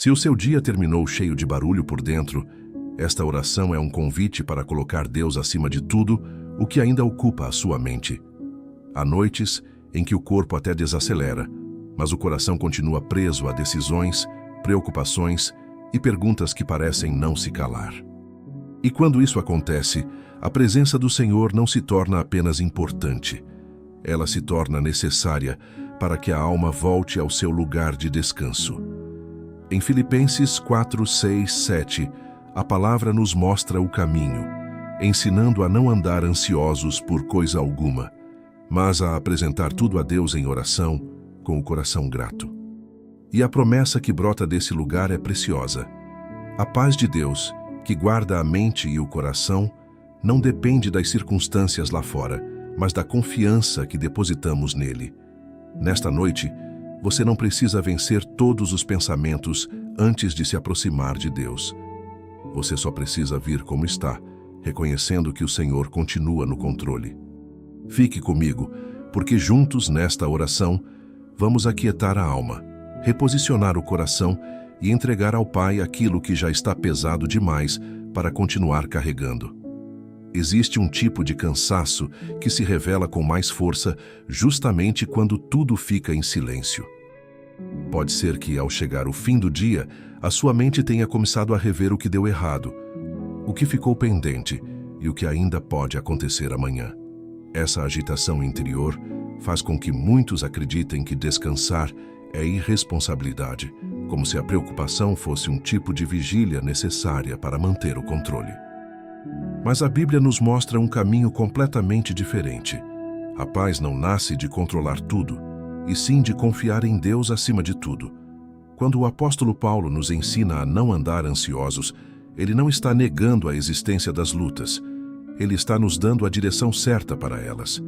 Se o seu dia terminou cheio de barulho por dentro, esta oração é um convite para colocar Deus acima de tudo o que ainda ocupa a sua mente. Há noites em que o corpo até desacelera, mas o coração continua preso a decisões, preocupações e perguntas que parecem não se calar. E quando isso acontece, a presença do Senhor não se torna apenas importante, ela se torna necessária para que a alma volte ao seu lugar de descanso. Em Filipenses 4, 6, 7, a palavra nos mostra o caminho, ensinando a não andar ansiosos por coisa alguma, mas a apresentar tudo a Deus em oração, com o coração grato. E a promessa que brota desse lugar é preciosa. A paz de Deus, que guarda a mente e o coração, não depende das circunstâncias lá fora, mas da confiança que depositamos nele. Nesta noite, você não precisa vencer todos os pensamentos antes de se aproximar de Deus. Você só precisa vir como está, reconhecendo que o Senhor continua no controle. Fique comigo, porque juntos nesta oração, vamos aquietar a alma, reposicionar o coração e entregar ao Pai aquilo que já está pesado demais para continuar carregando. Existe um tipo de cansaço que se revela com mais força justamente quando tudo fica em silêncio. Pode ser que, ao chegar o fim do dia, a sua mente tenha começado a rever o que deu errado, o que ficou pendente e o que ainda pode acontecer amanhã. Essa agitação interior faz com que muitos acreditem que descansar é irresponsabilidade, como se a preocupação fosse um tipo de vigília necessária para manter o controle. Mas a Bíblia nos mostra um caminho completamente diferente. A paz não nasce de controlar tudo, e sim de confiar em Deus acima de tudo. Quando o apóstolo Paulo nos ensina a não andar ansiosos, ele não está negando a existência das lutas. Ele está nos dando a direção certa para elas.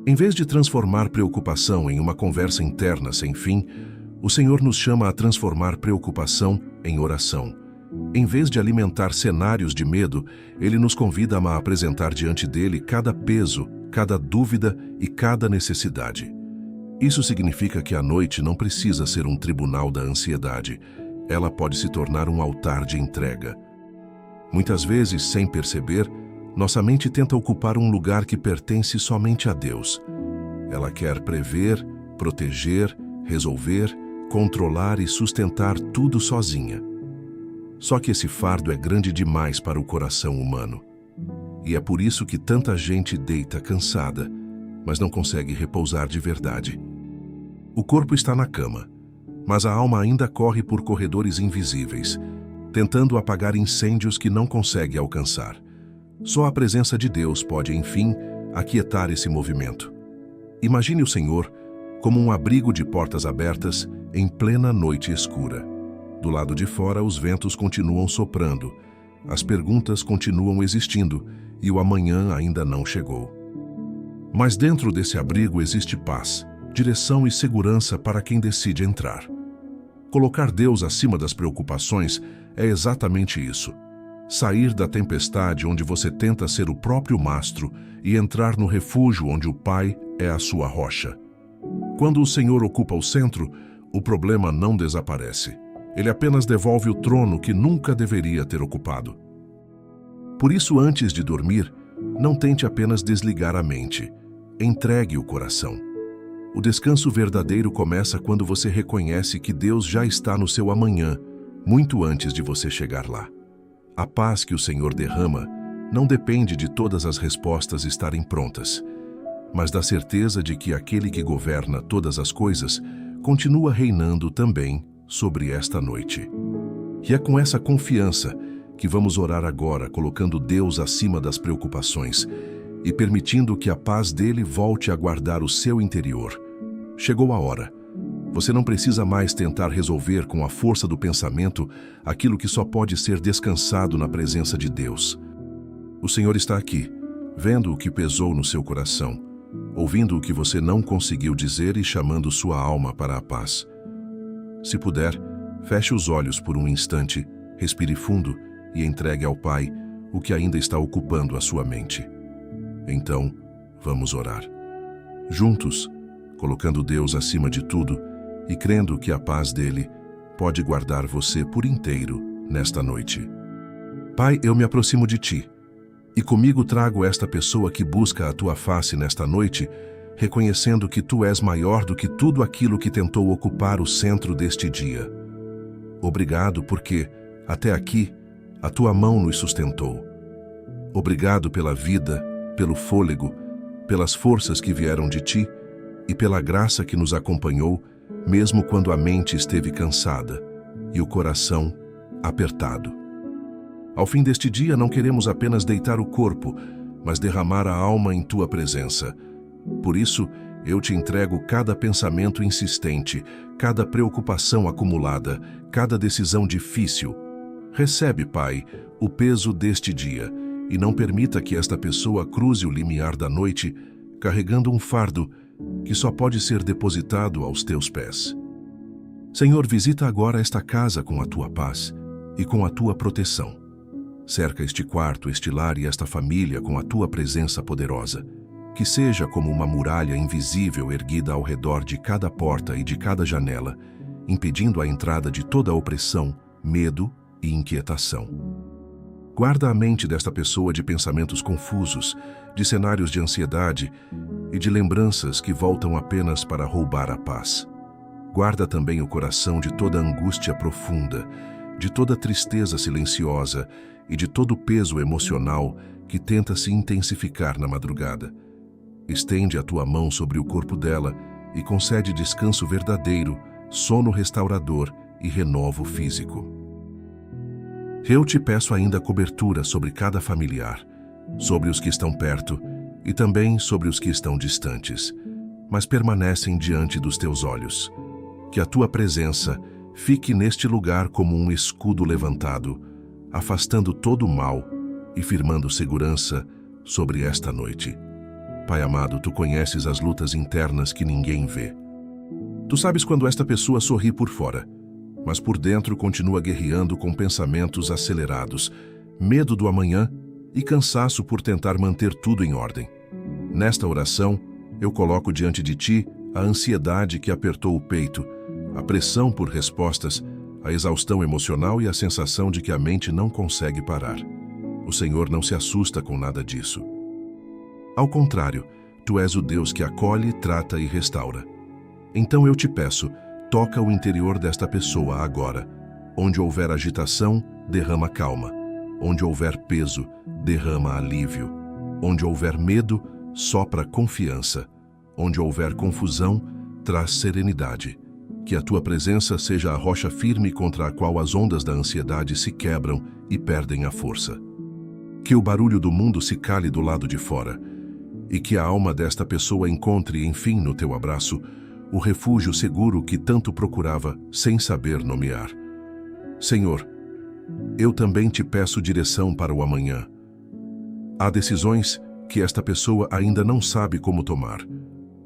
Em vez de transformar preocupação em uma conversa interna sem fim, o Senhor nos chama a transformar preocupação em oração. Em vez de alimentar cenários de medo, Ele nos convida a apresentar diante dele cada peso, cada dúvida e cada necessidade. Isso significa que a noite não precisa ser um tribunal da ansiedade. Ela pode se tornar um altar de entrega. Muitas vezes, sem perceber, nossa mente tenta ocupar um lugar que pertence somente a Deus. Ela quer prever, proteger, resolver, controlar e sustentar tudo sozinha. Só que esse fardo é grande demais para o coração humano. E é por isso que tanta gente deita cansada, mas não consegue repousar de verdade. O corpo está na cama, mas a alma ainda corre por corredores invisíveis, tentando apagar incêndios que não consegue alcançar. Só a presença de Deus pode, enfim, aquietar esse movimento. Imagine o Senhor como um abrigo de portas abertas em plena noite escura. Do lado de fora, os ventos continuam soprando, as perguntas continuam existindo e o amanhã ainda não chegou. Mas dentro desse abrigo existe paz, direção e segurança para quem decide entrar. Colocar Deus acima das preocupações é exatamente isso. Sair da tempestade onde você tenta ser o próprio mastro e entrar no refúgio onde o Pai é a sua rocha. Quando o Senhor ocupa o centro, o problema não desaparece. Ele apenas devolve o trono que nunca deveria ter ocupado. Por isso, antes de dormir, não tente apenas desligar a mente. Entregue o coração. O descanso verdadeiro começa quando você reconhece que Deus já está no seu amanhã, muito antes de você chegar lá. A paz que o Senhor derrama não depende de todas as respostas estarem prontas, mas da certeza de que aquele que governa todas as coisas continua reinando também sobre esta noite. E é com essa confiança que vamos orar agora, colocando Deus acima das preocupações e permitindo que a paz dele volte a guardar o seu interior. Chegou a hora. Você não precisa mais tentar resolver com a força do pensamento aquilo que só pode ser descansado na presença de Deus. O Senhor está aqui, vendo o que pesou no seu coração, ouvindo o que você não conseguiu dizer e chamando sua alma para a paz. Se puder, feche os olhos por um instante, respire fundo e entregue ao Pai o que ainda está ocupando a sua mente. Então, vamos orar. Juntos, colocando Deus acima de tudo e crendo que a paz dele pode guardar você por inteiro nesta noite. Pai, eu me aproximo de Ti, e comigo trago esta pessoa que busca a Tua face nesta noite, reconhecendo que Tu és maior do que tudo aquilo que tentou ocupar o centro deste dia. Obrigado porque, até aqui, a Tua mão nos sustentou. Obrigado pela vida, pelo fôlego, pelas forças que vieram de Ti e pela graça que nos acompanhou, mesmo quando a mente esteve cansada e o coração apertado. Ao fim deste dia, não queremos apenas deitar o corpo, mas derramar a alma em Tua presença. Por isso, eu Te entrego cada pensamento insistente, cada preocupação acumulada, cada decisão difícil. Recebe, Pai, o peso deste dia e não permita que esta pessoa cruze o limiar da noite carregando um fardo que só pode ser depositado aos Teus pés. Senhor, visita agora esta casa com a Tua paz e com a Tua proteção. Cerca este quarto, este lar e esta família com a Tua presença poderosa. Que seja como uma muralha invisível erguida ao redor de cada porta e de cada janela, impedindo a entrada de toda opressão, medo e inquietação. Guarda a mente desta pessoa de pensamentos confusos, de cenários de ansiedade e de lembranças que voltam apenas para roubar a paz. Guarda também o coração de toda angústia profunda, de toda tristeza silenciosa e de todo peso emocional que tenta se intensificar na madrugada. Estende a Tua mão sobre o corpo dela e concede descanso verdadeiro, sono restaurador e renovo físico. Eu Te peço ainda cobertura sobre cada familiar, sobre os que estão perto e também sobre os que estão distantes, mas permanecem diante dos Teus olhos. Que a Tua presença fique neste lugar como um escudo levantado, afastando todo o mal e firmando segurança sobre esta noite. Pai amado, Tu conheces as lutas internas que ninguém vê. Tu sabes quando esta pessoa sorri por fora, mas por dentro continua guerreando com pensamentos acelerados, medo do amanhã e cansaço por tentar manter tudo em ordem. Nesta oração, eu coloco diante de Ti a ansiedade que apertou o peito, a pressão por respostas, a exaustão emocional e a sensação de que a mente não consegue parar. O Senhor não se assusta com nada disso. Ao contrário, Tu és o Deus que acolhe, trata e restaura. Então eu Te peço, toca o interior desta pessoa agora. Onde houver agitação, derrama calma. Onde houver peso, derrama alívio. Onde houver medo, sopra confiança. Onde houver confusão, traz serenidade. Que a Tua presença seja a rocha firme contra a qual as ondas da ansiedade se quebram e perdem a força. Que o barulho do mundo se cale do lado de fora e que a alma desta pessoa encontre, enfim, no Teu abraço, o refúgio seguro que tanto procurava sem saber nomear. Senhor, eu também Te peço direção para o amanhã. Há decisões que esta pessoa ainda não sabe como tomar,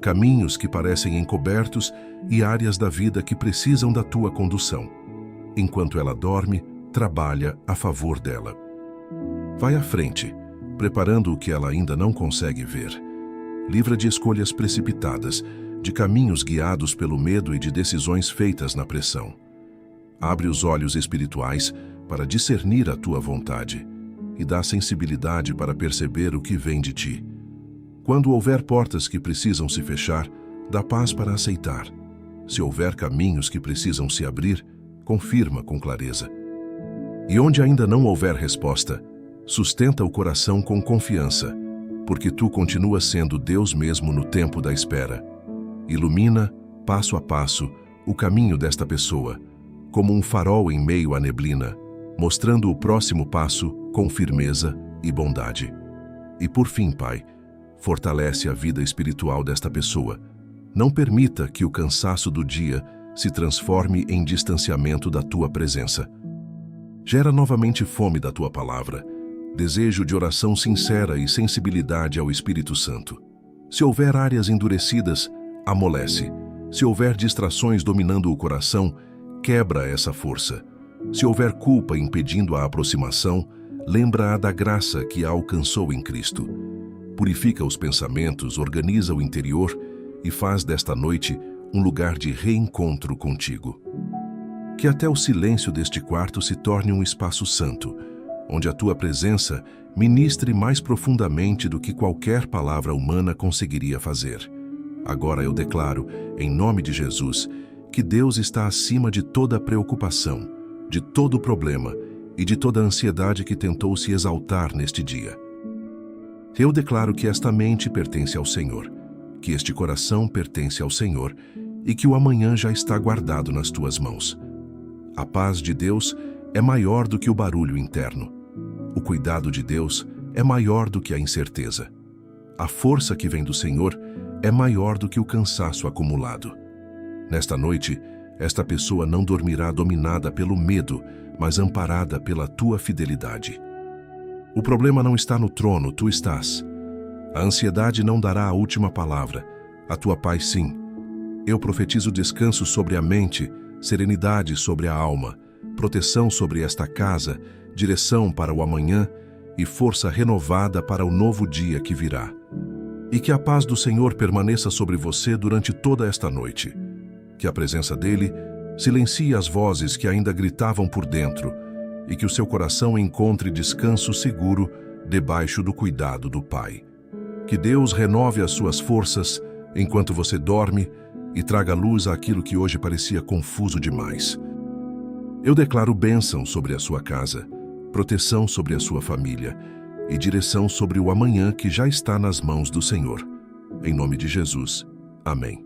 caminhos que parecem encobertos e áreas da vida que precisam da Tua condução. Enquanto ela dorme, trabalha a favor dela. Vai à frente, preparando o que ela ainda não consegue ver. Livra de escolhas precipitadas, de caminhos guiados pelo medo e de decisões feitas na pressão. Abre os olhos espirituais para discernir a Tua vontade e dá sensibilidade para perceber o que vem de Ti. Quando houver portas que precisam se fechar, dá paz para aceitar. Se houver caminhos que precisam se abrir, confirma com clareza. E onde ainda não houver resposta, sustenta o coração com confiança, porque Tu continuas sendo Deus mesmo no tempo da espera. Ilumina, passo a passo, o caminho desta pessoa, como um farol em meio à neblina, mostrando o próximo passo com firmeza e bondade. E por fim, Pai, fortalece a vida espiritual desta pessoa. Não permita que o cansaço do dia se transforme em distanciamento da Tua presença. Gera novamente fome da Tua palavra, desejo de oração sincera e sensibilidade ao Espírito Santo. Se houver áreas endurecidas, amolece. Se houver distrações dominando o coração, quebra essa força. Se houver culpa impedindo a aproximação, lembra-a da graça que a alcançou em Cristo. Purifica os pensamentos, organiza o interior e faz desta noite um lugar de reencontro contigo. Que até o silêncio deste quarto se torne um espaço santo, onde a tua presença ministre mais profundamente do que qualquer palavra humana conseguiria fazer. Agora eu declaro, em nome de Jesus, que Deus está acima de toda preocupação, de todo problema e de toda ansiedade que tentou se exaltar neste dia. Eu declaro que esta mente pertence ao Senhor, que este coração pertence ao Senhor e que o amanhã já está guardado nas tuas mãos. A paz de Deus é maior do que o barulho interno. O cuidado de Deus é maior do que a incerteza. A força que vem do Senhor é maior do que o cansaço acumulado. Nesta noite, esta pessoa não dormirá dominada pelo medo, mas amparada pela tua fidelidade. O problema não está no trono, tu estás. A ansiedade não dará a última palavra, a tua paz sim. Eu profetizo descanso sobre a mente, serenidade sobre a alma, proteção sobre esta casa, direção para o amanhã e força renovada para o novo dia que virá. E que a paz do Senhor permaneça sobre você durante toda esta noite. Que a presença dele silencie as vozes que ainda gritavam por dentro e que o seu coração encontre descanso seguro debaixo do cuidado do Pai. Que Deus renove as suas forças enquanto você dorme e traga luz àquilo que hoje parecia confuso demais. Eu declaro bênção sobre a sua casa, proteção sobre a sua família e direção sobre o amanhã que já está nas mãos do Senhor. Em nome de Jesus. Amém.